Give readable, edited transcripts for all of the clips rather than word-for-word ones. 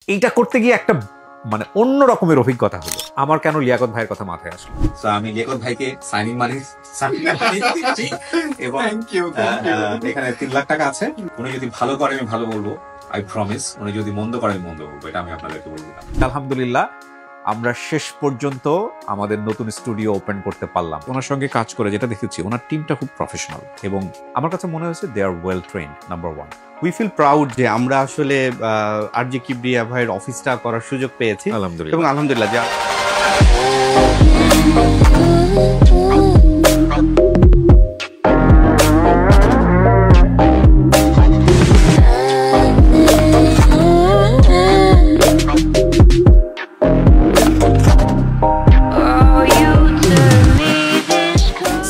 এইটা করতে গিয়ে একটা মানে অন্য রকমের অভিজ্ঞতা হলো। আমার কেন লিয়াকত ভাইয়ের কথা মাথায় আসলো, আমি লিয়াকত ভাইকে সাইনিং মানি দিচ্ছি এবং এখানে 3 লাখ টাকা আছে। উনি যদি ভালো করে আমি ভালো বলবো, আই প্রমিস। উনি যদি মন্দ করে আমি মন্দ বলবো, এটা আমি আপনাদেরকে বলবো। আলহামদুলিল্লাহ আমরা শেষ পর্যন্ত আমাদের নতুন স্টুডিও ওপেন করতে পারলাম। ওনার সঙ্গে কাজ করে যেটা দেখেছি, ওনার টিমটা খুব প্রফেশনাল এবং আমার কাছে মনে হয়েছে they are well trained. Number 1, we feel proud যে আমরা আসলে আরজে কিবরিয়া ভাইয়ের অফিসটা করার সুযোগ পেয়েছি আলহামদুলিল্লাহ। এবং আলহামদুলিল্লাহ যা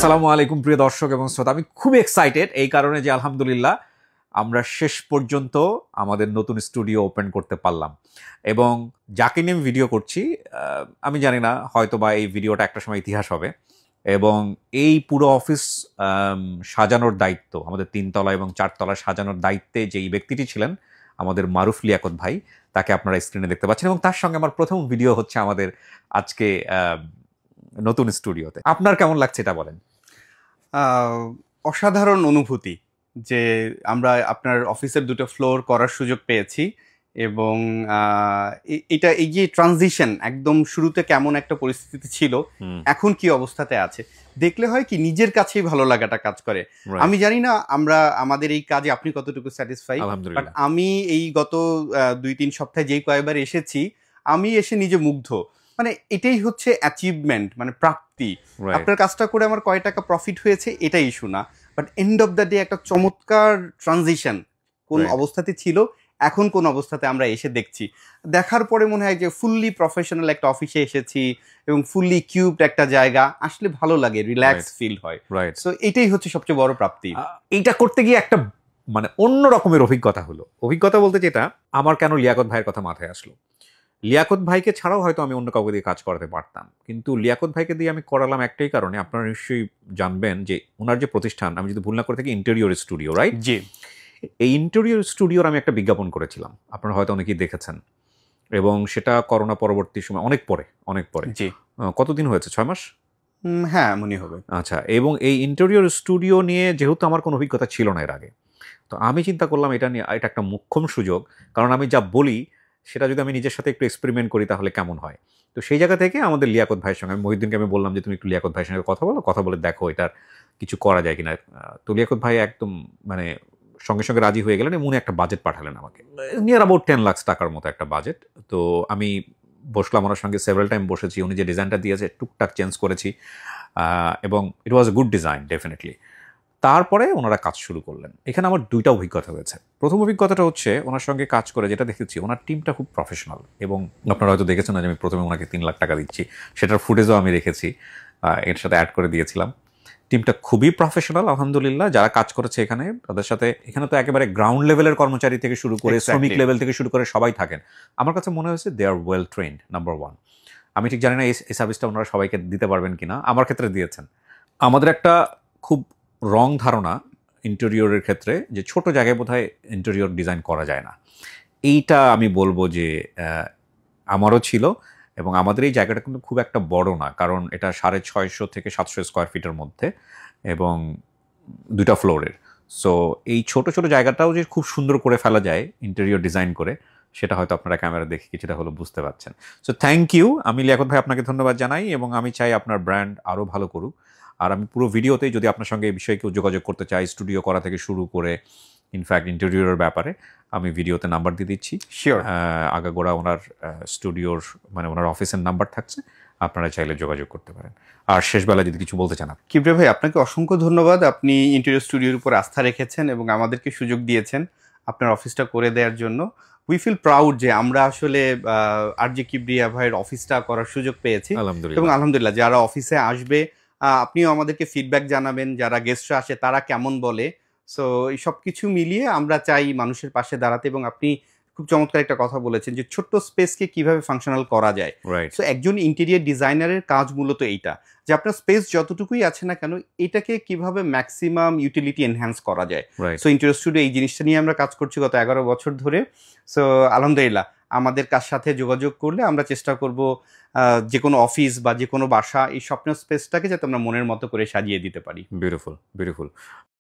আসসালামু আলাইকুম প্রিয় দর্শক এবং শ্রোতা। আমি খুব এক্সাইটেড এই কারণে যে আলহামদুলিল্লাহ আমরা শেষ পর্যন্ত আমাদের নতুন স্টুডিও ওপেন করতে পারলাম এবং যাকে নিয়ে আমি ভিডিও করছি আমি জানি না, হয়তো বা এই ভিডিওটা একটা সময় ইতিহাস হবে। এবং এই পুরো অফিস সাজানোর দায়িত্ব, আমাদের 3 তলা এবং 4 তলা সাজানোর দায়িত্বে যেই ব্যক্তিটি ছিলেন আমাদের মারুফ লিয়াকত ভাই, তাকে আপনারা স্ক্রিনে দেখতে পাচ্ছেন এবং তার সঙ্গে আমার প্রথম ভিডিও হচ্ছে আমাদের আজকে নতুন স্টুডিওতে। আপনার কেমন লাগছে এটা বলেন। অসাধারণ অনুভূতি যে আমরা আপনার অফিসের 2টো ফ্লোর করার সুযোগ পেয়েছি এবং এটা এই যে ট্রানজিশন একদম শুরুতে কেমন একটা পরিস্থিতি ছিল, এখন কি অবস্থাতে আছে দেখলে হয় কি নিজের কাছেই ভালো লাগাটা কাজ করে। আমি জানি না আমরা আমাদের এই কাজে আপনি কতটুকু স্যাটিসফাই, বাট আমি এই গত 2-3 সপ্তাহে যেই কয়েকবার এসেছি আমি এসে নিজে মুগ্ধ। মানে এটাই হচ্ছে অ্যাচিভমেন্ট, মানে প্রাপ্তি। আপনার কাজটা করে আমার কয় টাকা প্রফিট হয়েছে এটাই ইস্যু না, but end of the day একটা চমৎকার ট্রানজিশন কোন অবস্থাতে ছিল এখন কোন অবস্থাতে আমরা এসে দেখছি। দেখার পরে মনে হয় যে ফুললি প্রফেশনাল একটা অফিসে এসেছি এবং ফুললি কিউবড একটা জায়গা, আসলে ভালো লাগে, রিল্যাক্স ফিল হয়। সো এটাই হচ্ছে সবচেয়ে বড় প্রাপ্তি। এইটা করতে গিয়ে একটা মানে অন্য রকমের অভিজ্ঞতা হলো। অভিজ্ঞতা বলতে যেটা, আমার কেন লিয়াকত ভাইয়ের কথা মাথায় আসলো। লিয়াকত ভাইকে ছাড়াও হয়তো আমি অন্য কাউকে দিয়ে কাজ করাতে পারতাম, কিন্তু লিয়াকত ভাইকে দিয়ে আমি করালাম একটাই কারণে, আপনারা নিশ্চয়ই জানবেন যে ওনার যে প্রতিষ্ঠান, আমি যদি ভুল না করে থাকি, ইন্টেরিয়র স্টুডিও, রাইট? জি। এই ইন্টেরিয়র স্টুডিওর আমি একটা বিজ্ঞাপন করেছিলাম, আপনারা হয়তো অনেকেই দেখেছেন, এবং সেটা করোনা পরবর্তী সময় অনেক পরে। জি। কতদিন হয়েছে? 6 মাস? হ্যাঁ, মনে হবে। আচ্ছা। এবং এই ইন্টেরিয়র স্টুডিও নিয়ে যেহেতু আমার কোনো অভিজ্ঞতা ছিল না এর আগে, তো আমি চিন্তা করলাম এটা একটা মোক্ষম সুযোগ, কারণ আমি যা বলি সেটা যদি আমি নিজের সাথে একটু এক্সপেরিমেন্ট করি তাহলে কেমন হয়। তো সেই জায়গা থেকে আমাদের লিয়াকত ভাইয়ের সঙ্গে, আমি মহিউদ্দিনকে আমি বললাম যে তুমি একটু লিয়াকত ভাইয়ের সঙ্গে কথা বলে দেখো এটার কিছু করা যায় কিনা। তো লিয়াকত ভাই একদম মানে সঙ্গে সঙ্গে রাজি হয়ে গেলেন এবং উনি একটা বাজেট পাঠালেন আমাকে, নিয়ার অ্যাবাউট 10 লাখ টাকার মতো একটা বাজেট। তো আমি বসলাম ওনার সঙ্গে, সেভারাল টাইম বসেছি, উনি যে ডিজাইনটা দিয়েছে টুকটাক চেঞ্জ করেছি এবং ইট ওয়াজ এ গুড ডিজাইন ডেফিনেটলি। তারপরে ওনারা কাজ শুরু করলেন। এখানে আমার 2টা অভিজ্ঞতা হয়েছে। প্রথম অভিজ্ঞতাটা হচ্ছে ওনার সঙ্গে কাজ করে যেটা দেখেছি, ওনার টিমটা খুব প্রফেশনাল এবং আপনারা হয়তো দেখেছেন না যে আমি প্রথমে ওনাকে 3 লাখ টাকা দিচ্ছি, সেটার ফুটেজও আমি রেখেছি, এর সাথে অ্যাড করে দিয়েছিলাম। টিমটা খুবই প্রফেশনাল আলহামদুলিল্লাহ। যারা কাজ করেছে এখানে, তাদের সাথে এখানে তো একেবারে গ্রাউন্ড লেভেলের কর্মচারী থেকে শুরু করে শ্রমিক লেভেল থেকে শুরু করে সবাই থাকেন। আমার কাছে মনে হয়েছে they are well trained. Number 1, আমি ঠিক জানি না এই সার্ভিসটা ওনারা সবাইকে দিতে পারবেন কিনা, আমার ক্ষেত্রে দিয়েছেন। আমাদের একটা খুব রং ধারণা ইন্টেরিয়রের ক্ষেত্রে যে ছোট জায়গায় বোধহয় ইন্টেরিয়র ডিজাইন করা যায় না, এইটা আমি বলবো যে আমারও ছিল। এবং আমাদের এই জায়গাটা কিন্তু খুব একটা বড় না, কারণ এটা 650 থেকে 700 স্কোয়ার ফিটের মধ্যে এবং 2টা ফ্লোরের। সো এই ছোট ছোট জায়গাটাও যে খুব সুন্দর করে ফেলা যায় ইন্টেরিয়র ডিজাইন করে, সেটা হয়তো আপনারা ক্যামেরা দেখে কিছুটা হলো বুঝতে পারছেন। সো থ্যাংক ইউ, আমি লিয়াকত ভাই আপনাকে ধন্যবাদ জানাই এবং আমি চাই আপনার ব্র্যান্ড আরও ভালো করুক। আর আমি পুরো ভিডিওতেই যদি আপনার সঙ্গে এই বিষয়ে কেউ যোগাযোগ করতে চাই, স্টুডিও করা থেকে শুরু করে ইনফ্যাক্ট ইন্টেরিয়রের ব্যাপারে, আমি ভিডিওতে নাম্বার দিয়ে দিচ্ছি। শিওর, আগাগোড়া ওনার স্টুডিওর মানে ওনার অফিসের নাম্বার থাকছে, আপনারা চাইলে যোগাযোগ করতে পারেন। আর শেষবেলা যদি কিছু বলতে চান। কিবরিয়া ভাই, আপনাকে অসংখ্য ধন্যবাদ। আপনি ইন্টেরিয়র স্টুডিওর উপর আস্থা রেখেছেন এবং আমাদেরকে সুযোগ দিয়েছেন আপনার অফিসটা করে দেওয়ার জন্য। উই ফিল প্রাউড যে আমরা আসলে আরজে কিবরিয়া ভাইয়ের অফিসটা করার সুযোগ পেয়েছি এবং আলহামদুলিল্লাহ যারা অফিসে আসবে আপনিও আমাদেরকে ফিডব্যাক জানাবেন, যারা গেস্টরা আসে তারা কেমন বলে। সো এই সব কিছু মিলিয়ে আমরা চাই মানুষের পাশে দাঁড়াতে এবং আপনি খুব চমৎকার একটা কথা বলেছেন যে ছোট্ট স্পেসকে কিভাবে ফাংশনাল করা যায়। সো একজন ইন্টেরিয়র ডিজাইনারের কাজ মূলত এইটা, যে আপনার স্পেস যতটুকুই আছে না কেন এটাকে কিভাবে ম্যাক্সিমাম ইউটিলিটি এনহ্যান্স করা যায়। সো ইন্টেরিয়র স্টুডিও এই জিনিসটা নিয়ে আমরা কাজ করছি গত 11 বছর ধরে। সো আলহামদুলিল্লাহ আমাদের কার সাথে যোগাযোগ করলে আমরা চেষ্টা করব যে কোনো অফিস বা যে কোনো বাসা এই স্বপ্ন স্পেসটাকে যাতে আমরা মনের মতো করে সাজিয়ে দিতে পারি। Beautiful, beautiful.